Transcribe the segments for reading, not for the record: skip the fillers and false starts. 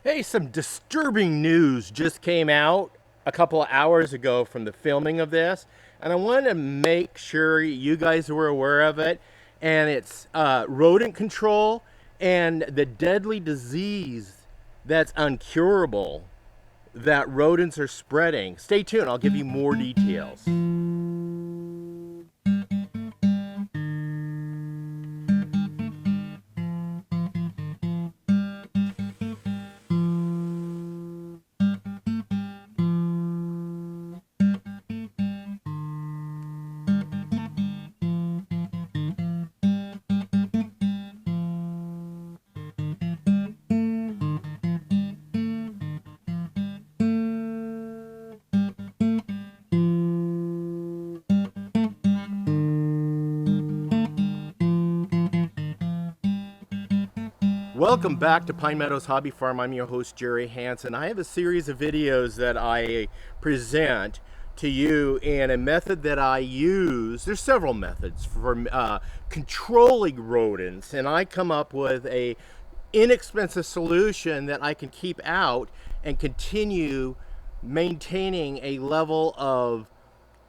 Hey, some disturbing news just came out a couple of hours ago from the filming of this, and I wanted to make sure you guys were aware of it. And it's rodent control and the deadly disease that's uncurable that rodents are spreading. Stay tuned, I'll give you more details. Welcome back to Pine Meadows Hobby Farm. I'm your host, Jerry Hansen. I have a series of videos that I present to you in a method that I use. There's several methods for controlling rodents, and I come up with a inexpensive solution that I can keep out and continue maintaining a level of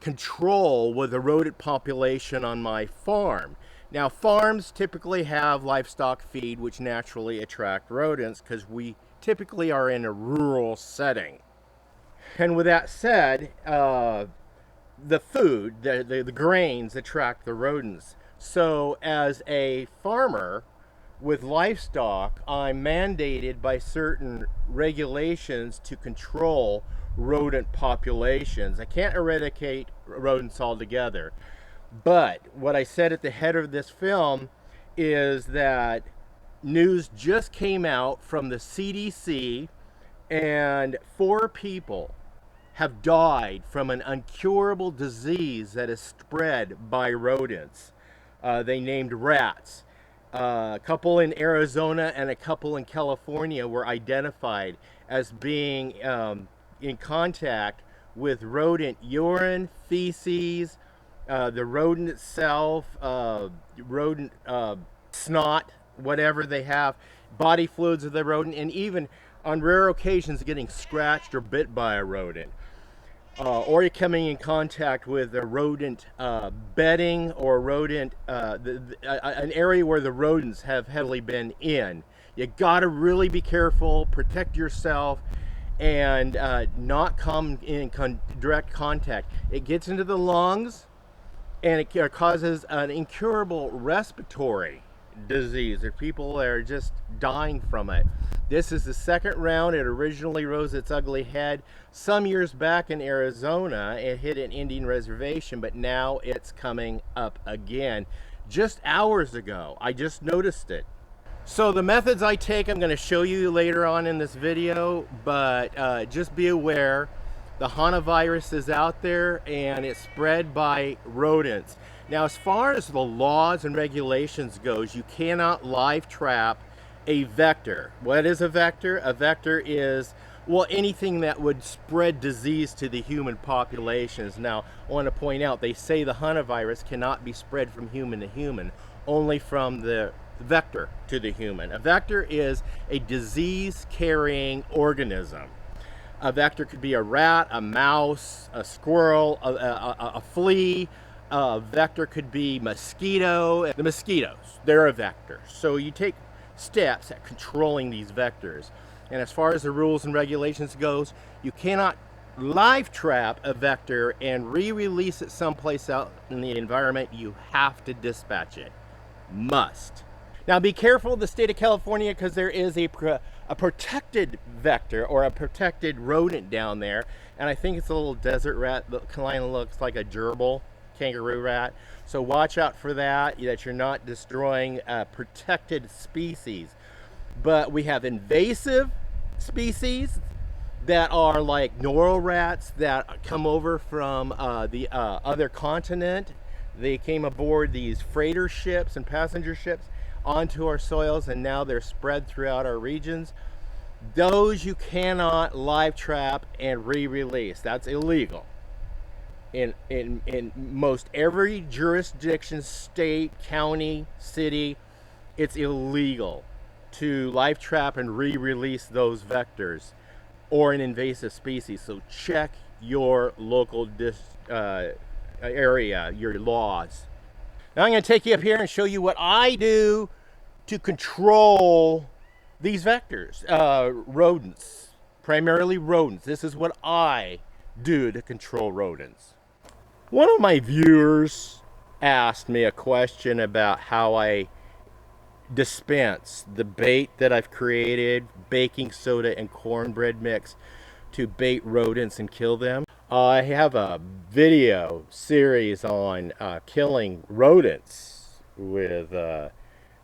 control with the rodent population on my farm. Now, farms typically have livestock feed, which naturally attract rodents because we typically are in a rural setting. And with that said, the food, the grains attract the rodents. So as a farmer with livestock, I'm mandated by certain regulations to control rodent populations. I can't eradicate rodents altogether. But what I said at the head of this film is that news just came out from the CDC, and 4 people have died from an incurable disease that is spread by rodents. They named rats. A couple in Arizona and a couple in California were identified as being in contact with rodent urine, feces, the rodent itself, rodent snot, whatever they have, body fluids of the rodent, and even on rare occasions getting scratched or bit by a rodent. Or you're coming in contact with a rodent bedding or rodent, an area where the rodents have heavily been in. You gotta really be careful, protect yourself, and not come in direct contact. It gets into the lungs, and it causes an incurable respiratory disease. There are people that are just dying from it. This is the second round. It originally rose its ugly head some years back in Arizona. It hit an Indian reservation, but now it's coming up again. Just hours ago, I just noticed it. So the methods I take, I'm going to show you later on in this video, but just be aware. The hantavirus is out there and it's spread by rodents. Now, as far as the laws and regulations goes, you cannot live trap a vector. What is a vector? A vector is, well, anything that would spread disease to the human populations. Now, I want to point out, they say the hantavirus cannot be spread from human to human, only from the vector to the human. A vector is a disease-carrying organism. A vector could be a rat, a mouse, a squirrel, a flea. A vector could be mosquito. The mosquitoes, they're a vector. So you take steps at controlling these vectors. And as far as the rules and regulations goes, you cannot live trap a vector and re-release it someplace out in the environment. You have to dispatch it. Must. Now be careful of the state of California, because there is a protected vector or a protected rodent down there, and I think it's a little desert rat that kind of looks like a gerbil, kangaroo rat. So watch out for that you're not destroying a protected species. But we have invasive species that are like Noro rats that come over from the other continent. They came aboard these freighter ships and passenger ships onto our soils, and now they're spread throughout our regions. Those you cannot live trap and re-release. That's illegal. In most every jurisdiction, state, county, city, it's illegal. to live trap and re-release those vectors or an invasive species. So check your local area, your laws. Now I'm going to take you up here and show you what I do to control these vectors, rodents, primarily rodents. This is what I do to control rodents. One of my viewers asked me a question about how I dispense the bait that I've created, baking soda and cornbread mix, to bait rodents and kill them. I have a video series on killing rodents with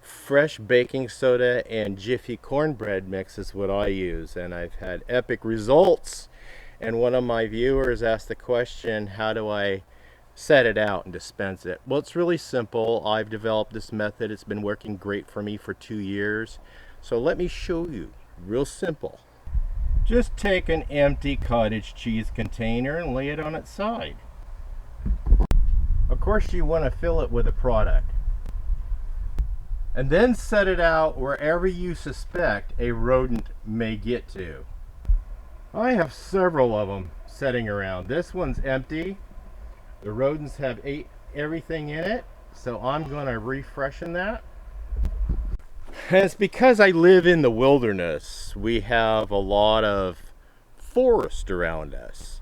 fresh baking soda and Jiffy cornbread mix is what I use, and I've had epic results. And one of my viewers asked the question, how do I set it out and dispense it? Well, it's really simple. I've developed this method. It's been working great for me for 2 years. So let me show you. Real simple. Just take an empty cottage cheese container and lay it on its side. Of course, you want to fill it with a product. And then set it out wherever you suspect a rodent may get to. I have several of them sitting around. This one's empty. The rodents have ate everything in it, so I'm going to refreshen that. And it's because I live in the wilderness. We have a lot of forest around us,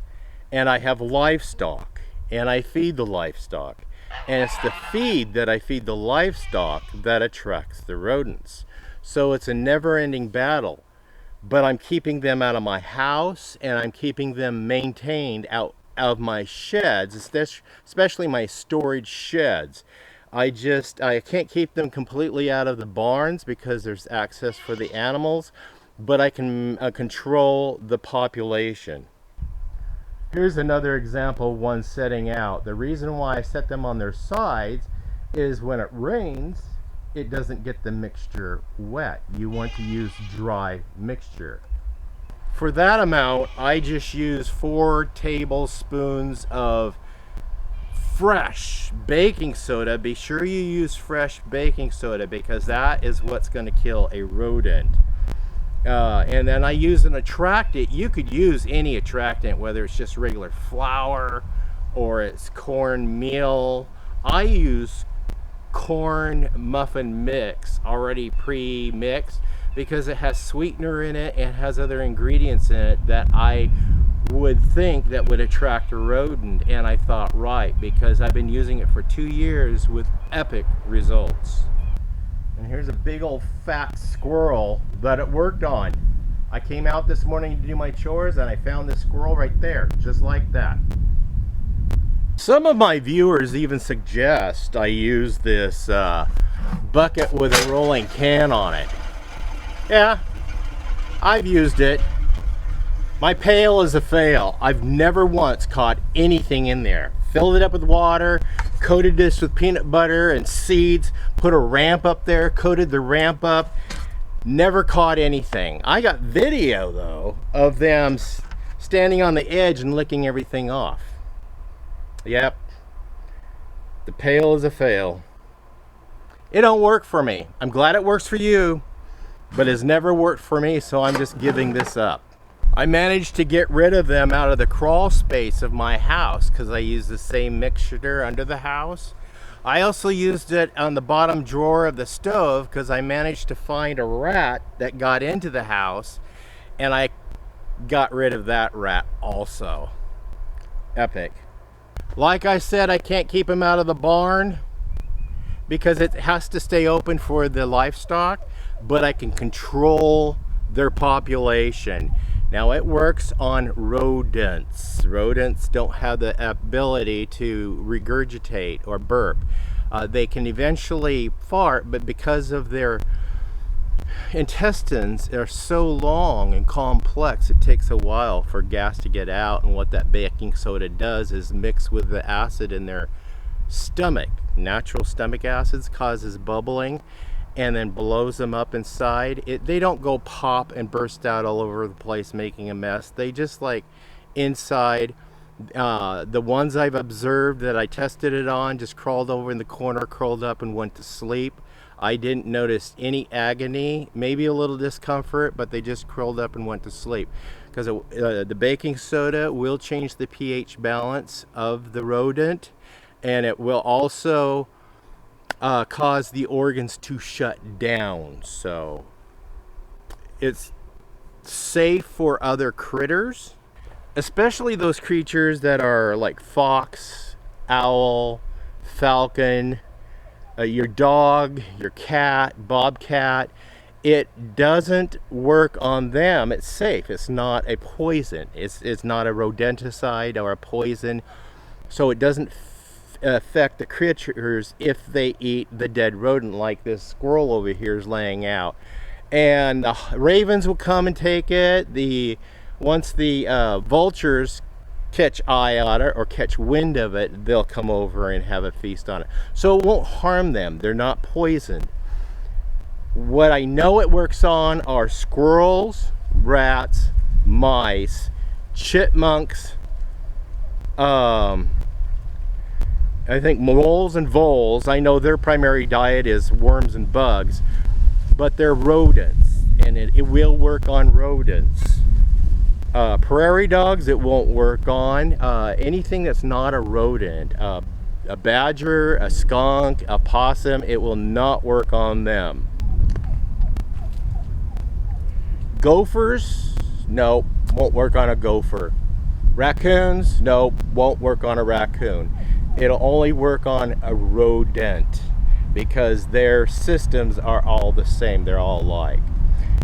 and I have livestock, and I feed the livestock, and it's the feed that I feed the livestock that attracts the rodents. So it's a never-ending battle, but I'm keeping them out of my house, and I'm keeping them maintained out of my sheds, especially my storage sheds. I can't keep them completely out of the barns because there's access for the animals, but I can control the population. Here's another example, one setting out. The reason why I set them on their sides is when it rains, it doesn't get the mixture wet. You want to use dry mixture. For that amount, I just use 4 tablespoons of fresh baking soda. Be sure you use fresh baking soda because that is what's going to kill a rodent. And then I use an attractant. You could use any attractant, whether it's just regular flour or it's corn meal. I use corn muffin mix already pre-mixed because it has sweetener in it and has other ingredients in it that I would think that would attract a rodent. And I thought, right, because I've been using it for 2 years with epic results. And here's a big old fat squirrel that it worked on. I came out this morning to do my chores and I found this squirrel right there, just like that. Some of my viewers even suggest I use this bucket with a rolling can on it. Yeah, I've used it. My pail is a fail. I've never once caught anything in there. Filled it up with water, coated this with peanut butter and seeds, put a ramp up there, coated the ramp up, never caught anything. I got video though of them standing on the edge and licking everything off. Yep, the pail is a fail. It don't work for me. I'm glad it works for you, but it's never worked for me, so I'm just giving this up. I managed to get rid of them out of the crawl space of my house because I use the same mixture under the house. I also used it on the bottom drawer of the stove because I managed to find a rat that got into the house, and I got rid of that rat also. Epic. Like I said, I can't keep them out of the barn because it has to stay open for the livestock, but I can control their population. Now it works on rodents. Rodents don't have the ability to regurgitate or burp. They can eventually fart, but because of their intestines are so long and complex, it takes a while for gas to get out. And what that baking soda does is mix with the acid in their stomach. Natural stomach acids causes bubbling and then blows them up inside. They don't go pop and burst out all over the place making a mess. They just like inside. The ones I've observed that I tested it on just crawled over in the corner, curled up and went to sleep. I didn't notice any agony, maybe a little discomfort, but they just curled up and went to sleep. Because the baking soda will change the pH balance of the rodent, and it will also cause the organs to shut down. So it's safe for other critters, especially those creatures that are like fox, owl, falcon, your dog, your cat, bobcat. It doesn't work on them. It's safe. It's not a poison. It's not a rodenticide or a poison. So it doesn't affect the creatures if they eat the dead rodent, like this squirrel over here is laying out. And the ravens will come and take it. Once the vultures catch eye on it or catch wind of it, they'll come over and have a feast on it. So it won't harm them. They're not poisoned. What I know it works on are squirrels, rats, mice, chipmunks, I think moles and voles. I know their primary diet is worms and bugs, but they're rodents, and it will work on rodents. Prairie dogs, it won't work on. Anything that's not a rodent, a badger, a skunk, a possum, it will not work on them. Gophers, nope, won't work on a gopher. Raccoons, nope, won't work on a raccoon. It'll only work on a rodent because their systems are all the same. They're all alike.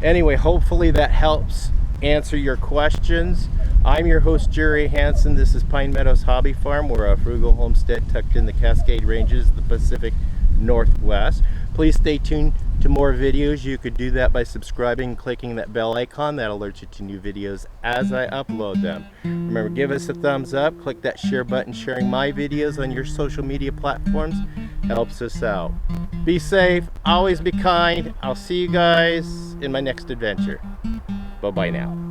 Anyway, hopefully that helps answer your questions. I'm your host, Jerry Hansen. This is Pine Meadows Hobby Farm. We're a frugal homestead tucked in the Cascade Ranges of the Pacific Northwest. Please stay tuned to more videos. You could do that by subscribing and clicking that bell icon. That alerts you to new videos as I upload them. Remember, give us a thumbs up, click that share button. Sharing my videos on your social media platforms helps us out. Be safe, always be kind. I'll see you guys in my next adventure. Bye-bye now.